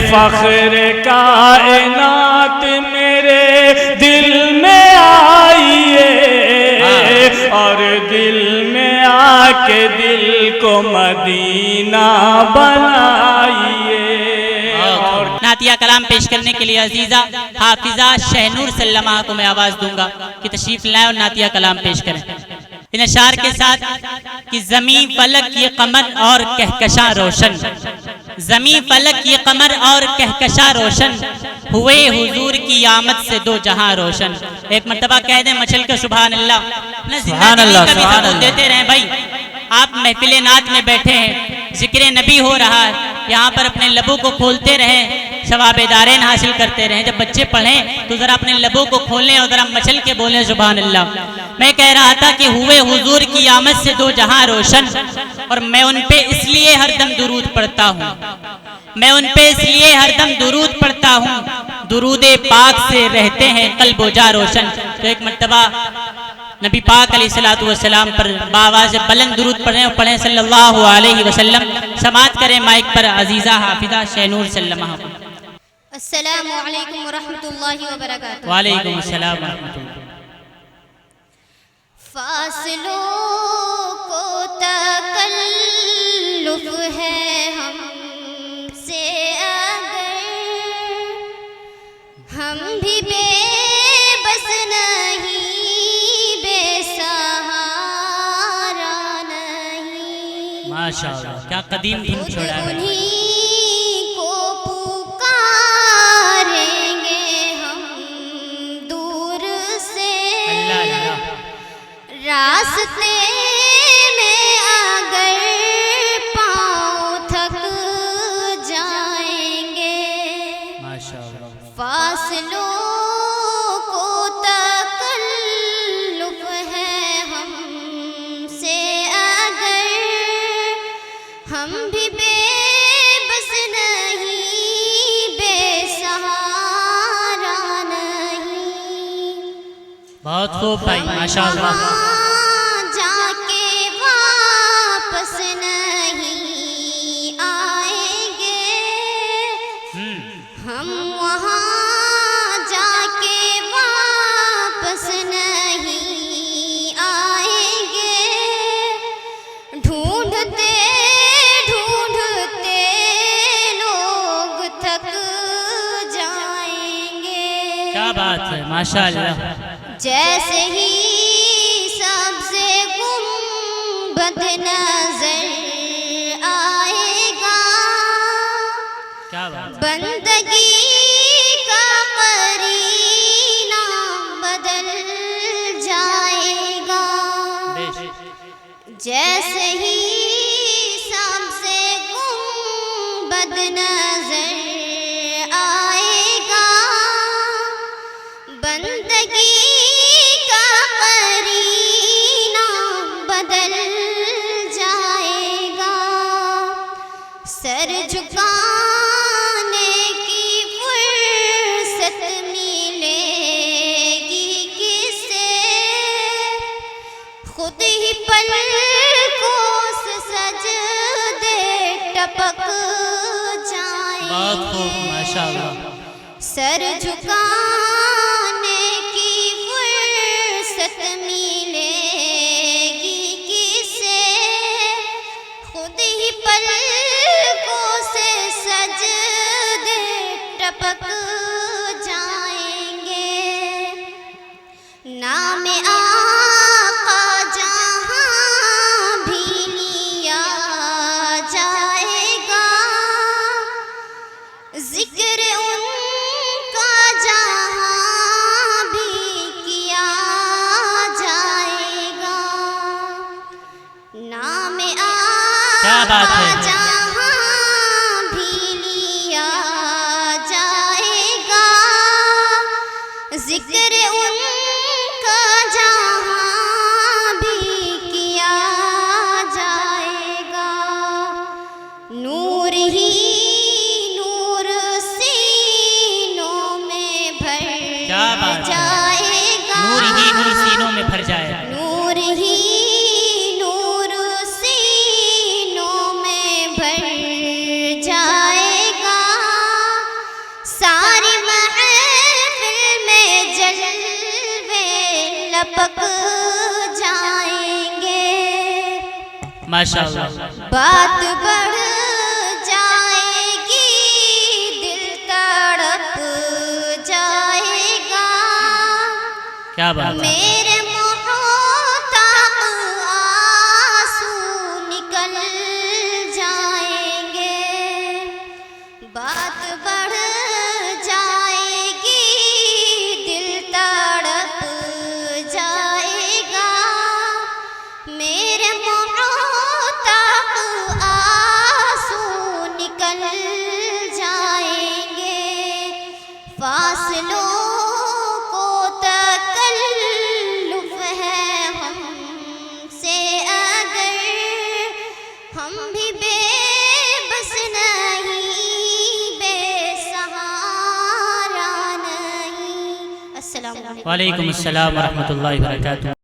फख्र कायनात मेरे दिल में आइए और दिल में आके दिल को मदीना बनाइए। और नातिया कलाम पेश करने के लिए अजीजा हाफिजा शहनूर सल्लमा को मैं आवाज दूंगा कि तशरीफ लाए और नातिया कलाम पेश करें इन अशार के साथ कि जमी फलक ये कमर और कहकशा रोशन, जमी फलक ये कमर और कहकशा रोशन, हुए हुजूर की आमद से दो जहां रोशन। एक मर्तबा कह दें मचल के सुभान अल्लाह। देते रहें भाई, आप महफिल नात में बैठे हैं, जिक्र नबी हो रहा है, यहाँ पर अपने लबों को खोलते रहें, सवाब दारेन हासिल करते रहें। जब बच्चे पढ़ें तो जरा अपने लबों को खोलें और जरा मचल के बोलें सुभान अल्लाह। मैं कह रहा था कि हुए हुजूर की आमद से दो जहां रोशन, और मैं उन पे इसलिए हरदम दुरूद पढ़ता हूँ, मैं उन पे इसलिए हरदम दुरूद पढ़ता हूँ, दुरूदे पाक से रहते हैं कल्बो जा रोशन। तो एक मर्तबा नबी पाक अलैहिस्सलातु वस्सलाम पर बावाज़ बुलंद दुरूद पढ़ें और पढ़ें सल्लल्लाहु अलैहि वसल्लम। समाअत करें माइक पर अजीज़ा हाफिज़ा शहनूर सल्लमा। अस्सलामु अलैकुम व रहमतुल्लाहि व बरकातुहू। वालेकुम अस्सलाम व रहमतुल्लाह। फासलों को तकल्लुफ है हमसे अगर, हम भी बेबस नहीं, बेसहारा नहीं। माशाअल्लाह, क्या कदीम धुन छोड़ा है। उन्हीं को पुकारेंगे हम दूर से, अल्लाह अल्लाह। रास्ते में अगर पाँव थक जाएंगे, माशाअल्लाह। फासलों को तकल्लुफ है हमसे अगर, हम भी बेबस नहीं, बेसहारा नहीं। बहुत खूब भाई, माशाअल्लाह। जाके वापस नहीं आएंगे, हम वहाँ जाके वापस नहीं आएंगे। ढूंढते ढूंढते लोग थक जाएंगे। क्या बात है, माशाअल्लाह। जैसे ही सबसे गुंबद नजर आएगा, क्या बात। बंदगी का करीना बदल जाएगा। जैसे ही सबसे गुंबद नजर आएगा, बंदगी का करीना बदल जाएगा। सर झुकाने की फुर्सत मिलेगी किसे, खुद ही पलकों से सजदे टपक जाएंगे। बहुत खूब, माशाअल्लाह। सर झुकाने की फुर्सत मिलेगी किसे, खुद ही पलकों से सजदे टपक जाएंगे। नाम आका जहाँ भी लिया जाएगा, जिक्र उनका जहाँ भी किया जाएगा। नाम क्या बात आका है। जहाँ भी लिया जाएगा, जिक्र उनका जहाँ भी किया जाएगा। नूर ही नूर सीनों में भर क्या बात है। जाएगा। नूर ही नूर सीनों में भर जाएगा। नूर ही नूर सीनों में भर जाएगा। टपक जाएंगे, माशाअल्लाह। बात बढ़ जाएगी, दिल तड़प जाएगा। क्या बात है। मेरे मोहताब आंसू निकल जाएंगे, बात बढ़ जाएगी, दिल तड़प जाएगा। मेरे मोहताब आंसू निकल जाएंगे। फासलों को तकल्लुफ़ है हमसे, अगर हम भी बेबस नहीं, बेसहारा नहीं। अस्सलाम वालेकुम। वालेकुम अस्सलाम व रहमतुल्लाहि व बरकातहू।